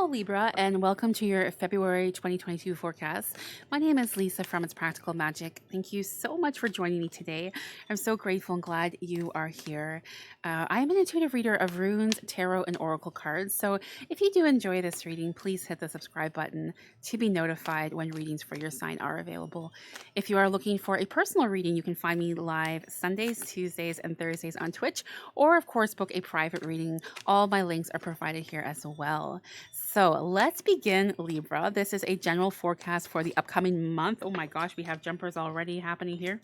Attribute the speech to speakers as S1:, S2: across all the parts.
S1: Hello, Libra, and welcome to your February 2022 forecast. My name is Lisa from It's Practical Magic. Thank you so much for joining me today. I'm so grateful and glad you are here. I am an intuitive reader of runes, tarot, and oracle cards. So if you do enjoy this reading, please hit the subscribe button to be notified when readings for your sign are available. If you are looking for a personal reading, you can find me live Sundays, Tuesdays, and Thursdays on Twitch, or of course, book a private reading. All my links are provided here as well. So let's begin, Libra. This is a general forecast for the upcoming month. Oh my gosh, we have jumpers already happening here.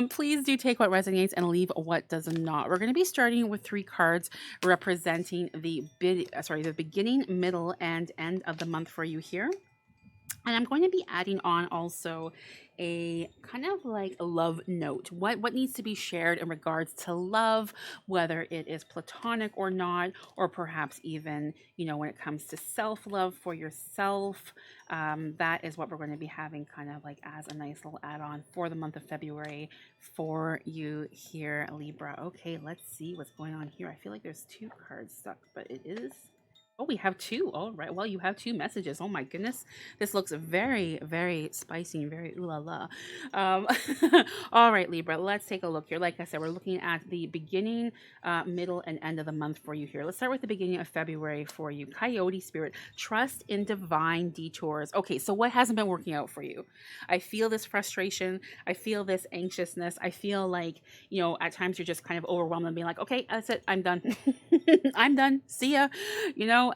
S1: Please do take what resonates and leave what does not. We're going to be starting with three cards representing the beginning, middle, and end of the month for you here. And I'm going to be adding on also a kind of like a love note. What needs to be shared in regards to love, whether it is platonic or not, or perhaps even, when it comes to self-love for yourself. That is what we're going to be having kind of like as a nice little add-on for the month of February for you here, Libra. Okay, let's see what's going on here. I feel like there's two cards stuck, but it is. Oh, we have two. All right. Well, you have two messages. Oh my goodness. This looks very, very spicy and very ooh la la. Um, all right, Libra, let's take a look here. Like I said, we're looking at the beginning, middle, and end of the month for you here. Let's start with the beginning of February for you. Coyote Spirit, trust in divine detours. Okay, so what hasn't been working out for you? I feel this frustration. I feel this anxiousness. I feel like, at times you're just kind of overwhelmed and being like, okay, that's it. I'm done. I'm done. See ya.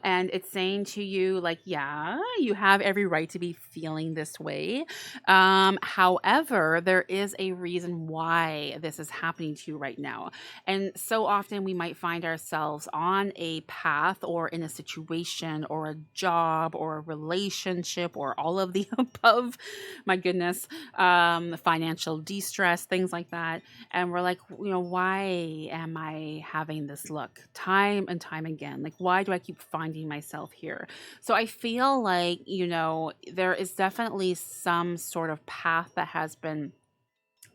S1: And it's saying to you, like, yeah, you have every right to be feeling this way. However, there is a reason why this is happening to you right now. And so often we might find ourselves on a path or in a situation or a job or a relationship or all of the above. My goodness, financial de-stress, things like that. And we're like, why am I having this luck time and time again? Like, why do I keep finding myself here? So I feel like, there is definitely some sort of path that has been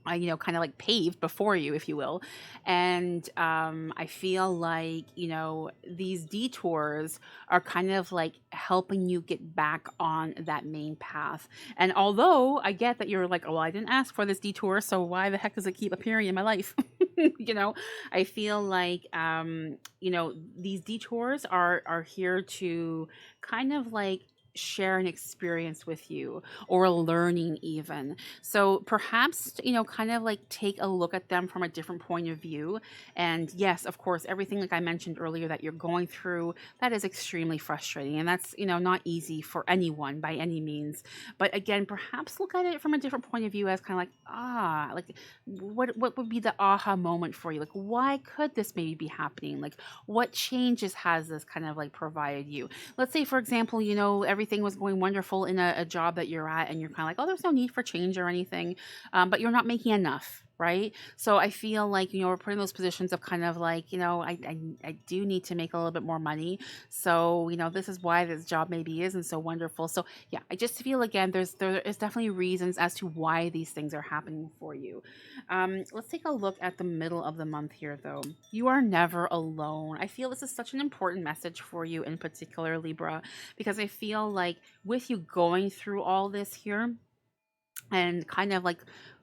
S1: kind of like paved before you, if you will. And I feel like, these detours are kind of like helping you get back on that main path. And although I get that you're like, oh, well, I didn't ask for this detour, so why the heck does it keep appearing in my life? I feel like, these detours are here to kind of like share an experience with you or a learning even. So perhaps, kind of like take a look at them from a different point of view. And yes, of course, everything like I mentioned earlier that you're going through, that is extremely frustrating. And that's, not easy for anyone by any means. But again, perhaps look at it from a different point of view as kind of like, like what would be the aha moment for you? Like, why could this maybe be happening? Like, what changes has this kind of like provided you? Let's say, for example, everything was going wonderful in a job that you're at, and you're kind of like, oh, there's no need for change or anything, but you're not making enough. Right. So I feel like, we're putting those positions of kind of like, I do need to make a little bit more money. So, this is why this job maybe isn't so wonderful. So yeah, I just feel again, there is definitely reasons as to why these things are happening for you. Let's take a look at the middle of the month here, though. You are never alone. I feel this is such an important message for you in particular, Libra, because I feel like with you going through all this here and kind of like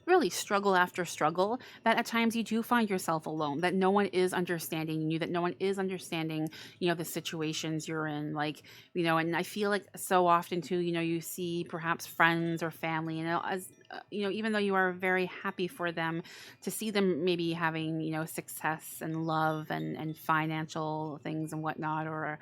S1: really struggle after struggle, that at times you do find yourself alone, that no one is understanding you, that no one is understanding, the situations you're in. Like, and I feel like so often too, you see perhaps friends or family, as even though you are very happy for them, to see them maybe having, success and love and financial things and whatnot, or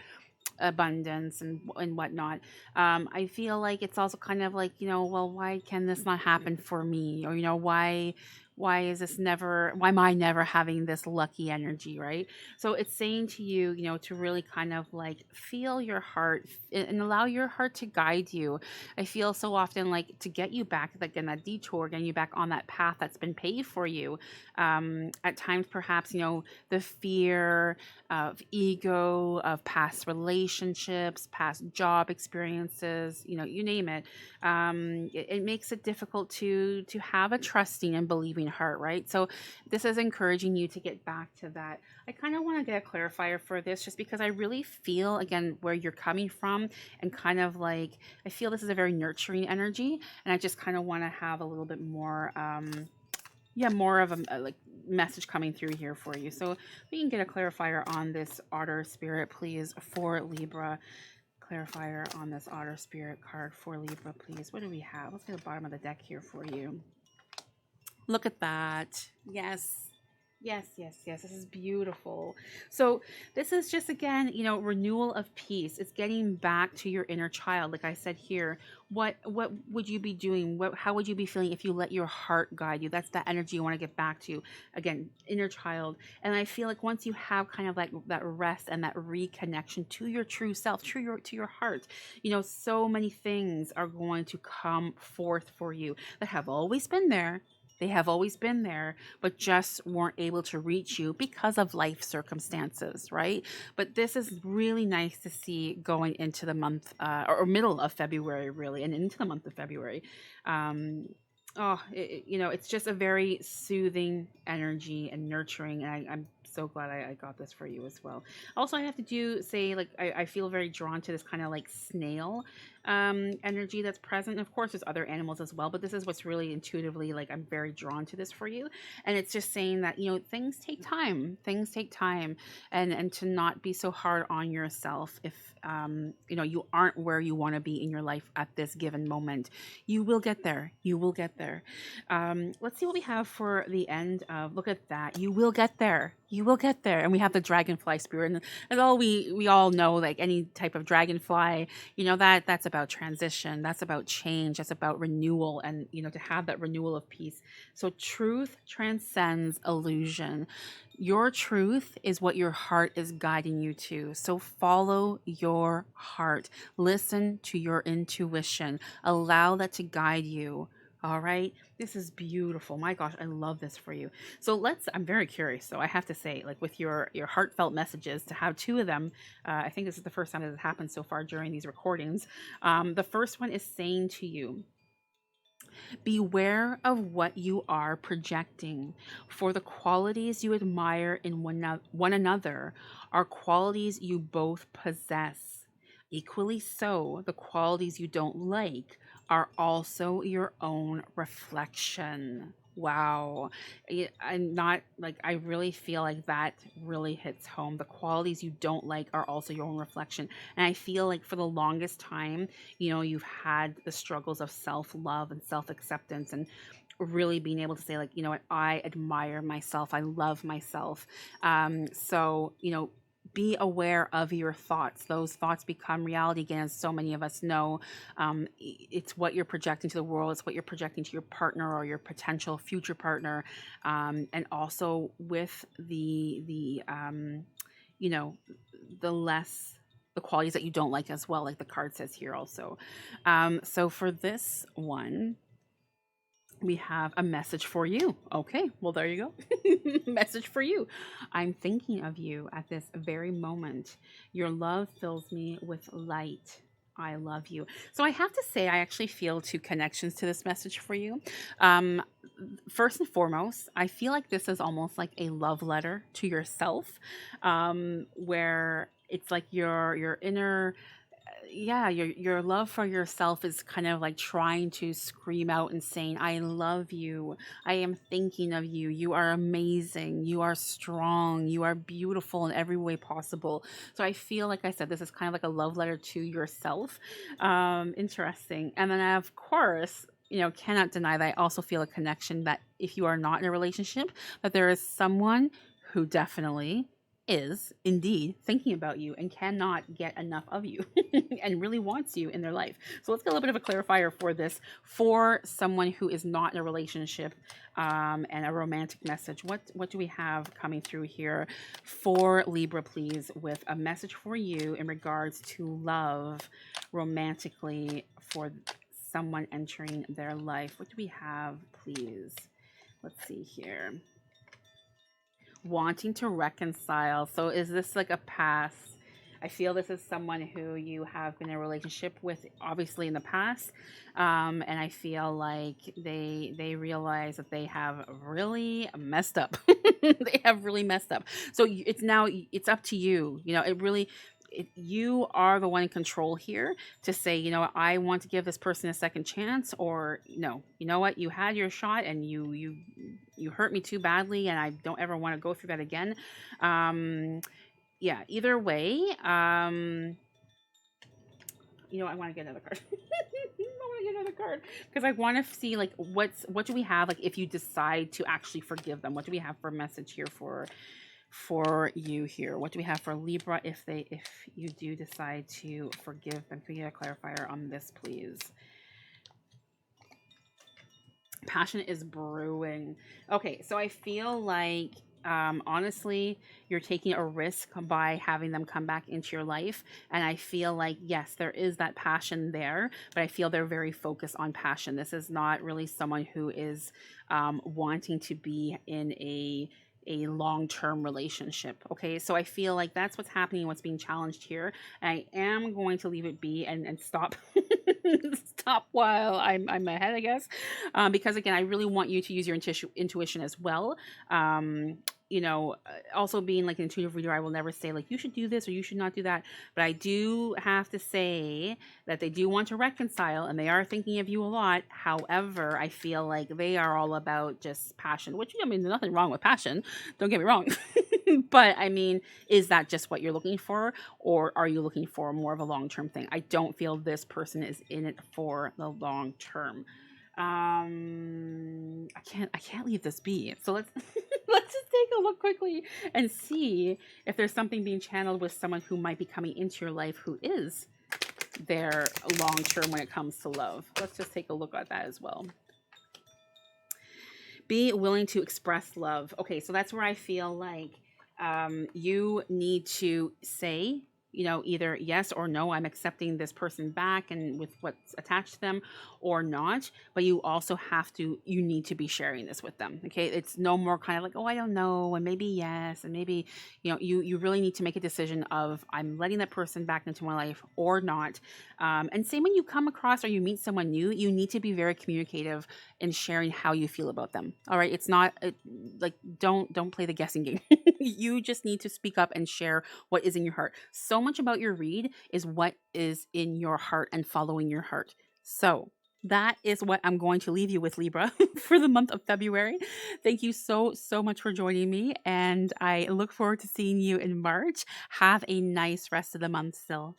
S1: abundance and whatnot. I feel like it's also kind of like, well, why can this not happen for me? Or, why is this never, why am I never having this lucky energy, right? So it's saying to you, to really kind of like feel your heart and allow your heart to guide you. I feel so often like to get you back, like in that detour, getting you back on that path that's been paved for you. At times, perhaps, the fear of ego, of past relationships, past job experiences, you name it. It makes it difficult to have a trusting and believing heart, right? So this is encouraging you to get back to that. I kind of want to get a clarifier for this just because I really feel, again, where you're coming from, and kind of like, I feel this is a very nurturing energy. And I just kind of want to have a little bit more, yeah, more of a like message coming through here for you. So we can get a clarifier on this otter spirit, please, for Libra. Clarifier on this otter spirit card for Libra, please. What do we have? Let's get the bottom of the deck here for you. Look at that. Yes. Yes, yes, yes. This is beautiful. So this is just, again, renewal of peace. It's getting back to your inner child. Like I said here, what would you be doing? How would you be feeling if you let your heart guide you? That's the energy you want to get back to. Again, inner child. And I feel like once you have kind of like that rest and that reconnection to your true self, to your heart, so many things are going to come forth for you that have always been there. They have always been there, but just weren't able to reach you because of life circumstances, right? But this is really nice to see going into the month, or middle of February, really, and into the month of February. It's just a very soothing energy and nurturing, and I'm so glad I got this for you as well. Also, I have to say, like, I feel very drawn to this kind of like snail energy that's present. Of course, there's other animals as well, but this is what's really intuitively, like, I'm very drawn to this for you. And it's just saying that, things take time. Things take time, and to not be so hard on yourself if, you aren't where you want to be in your life at this given moment. You will get there. You will get there. Let's see what we have for the end of, look at that. You will get there. You will get there. And we have the Dragonfly Spirit. And as all we all know, like any type of dragonfly, that's about transition. That's about change. That's about renewal. And, to have that renewal of peace. So truth transcends illusion. Your truth is what your heart is guiding you to. So follow your heart. Listen to your intuition. Allow that to guide you. All right. This is beautiful. My gosh, I love this for you. So I'm very curious. So I have to say, like, with your heartfelt messages, to have two of them, I think this is the first time that has happened so far during these recordings. The first one is saying to you, beware of what you are projecting, for the qualities you admire in one another are qualities you both possess. Equally so, the qualities you don't like are also your own reflection. Wow. I'm not like, I really feel like that really hits home. The qualities you don't like are also your own reflection. And I feel like for the longest time, you've had the struggles of self-love and self-acceptance, and really being able to say, like, what, I admire myself. I love myself. So, be aware of your thoughts. Those thoughts become reality again, as so many of us know. It's what you're projecting to the world. It's what you're projecting to your partner or your potential future partner. And also with the qualities that you don't like as well, like the card says here also. So for this one, we have a message for you. Okay, well, there you go. Message for you. I'm thinking of you at this very moment. Your love fills me with light. I love you. So I have to say, I actually feel two connections to this message for you. First and foremost, I feel like this is almost like a love letter to yourself, where it's like your inner, yeah, your love for yourself is kind of like trying to scream out and saying, I love you. I am thinking of you. You are amazing. You are strong. You are beautiful in every way possible. So I feel like I said, this is kind of like a love letter to yourself. Interesting. And then, of course, cannot deny that I also feel a connection that if you are not in a relationship, that there is someone who definitely is indeed thinking about you and cannot get enough of you and really wants you in their life. So let's get a little bit of a clarifier for this, for someone who is not in a relationship, and a romantic message. What do we have coming through here for Libra, please, with a message for you in regards to love romantically for someone entering their life? What do we have, please? Let's see here. Wanting to reconcile. So is this like a past I feel this is someone who you have been in a relationship with, obviously in the past, and I feel like they realize that they have really messed up. They have really messed up. So it's now it's up to you. You know, it really. You are the one in control here to say, you know, I want to give this person a second chance, or no, you know what, you had your shot and you hurt me too badly, and I don't ever want to go through that again. Um, yeah, either way, you know, I want to get another card. I want to get another card because I want to see like what do we have, like if you decide to actually forgive them, what do we have for message here for you here? What do we have for Libra if you do decide to forgive them? Can we get a clarifier on this, please? Passion is brewing. Okay, so I feel like honestly, you're taking a risk by having them come back into your life. And I feel like, yes, there is that passion there, but I feel they're very focused on passion. This is not really someone who is wanting to be in a long-term relationship. Okay, so I feel like that's what's happening, what's being challenged here. And I am going to leave it be and stop stop while I'm ahead, I guess, because again, I really want you to use your intuition as well. You know, also being like an intuitive reader, I will never say like you should do this or you should not do that, but I do have to say that they do want to reconcile and they are thinking of you a lot. However, I feel like they are all about just passion, which, I mean, there's nothing wrong with passion, don't get me wrong. But I mean, is that just what you're looking for, or are you looking for more of a long-term thing? I don't feel this person is in it for the long term. I can't leave this be. So let's let's just take a look quickly and see if there's something being channeled with someone who might be coming into your life who is there long term when it comes to love. Let's just take a look at that as well. Be willing to express love. Okay, so that's where I feel like you need to say, you know, either yes or no, I'm accepting this person back and with what's attached to them, or not. But you also you need to be sharing this with them. Okay, it's no more kind of like, oh, I don't know, and maybe yes, and maybe, you know, you really need to make a decision of I'm letting that person back into my life or not. And same when you come across or you meet someone new, you need to be very communicative in sharing how you feel about them. All right, it's not like don't play the guessing game. You just need to speak up and share what is in your heart. So much about your read is what is in your heart and following your heart. So that is what I'm going to leave you with, Libra, for the month of February. Thank you so much for joining me, and I look forward to seeing you in March. Have a nice rest of the month still.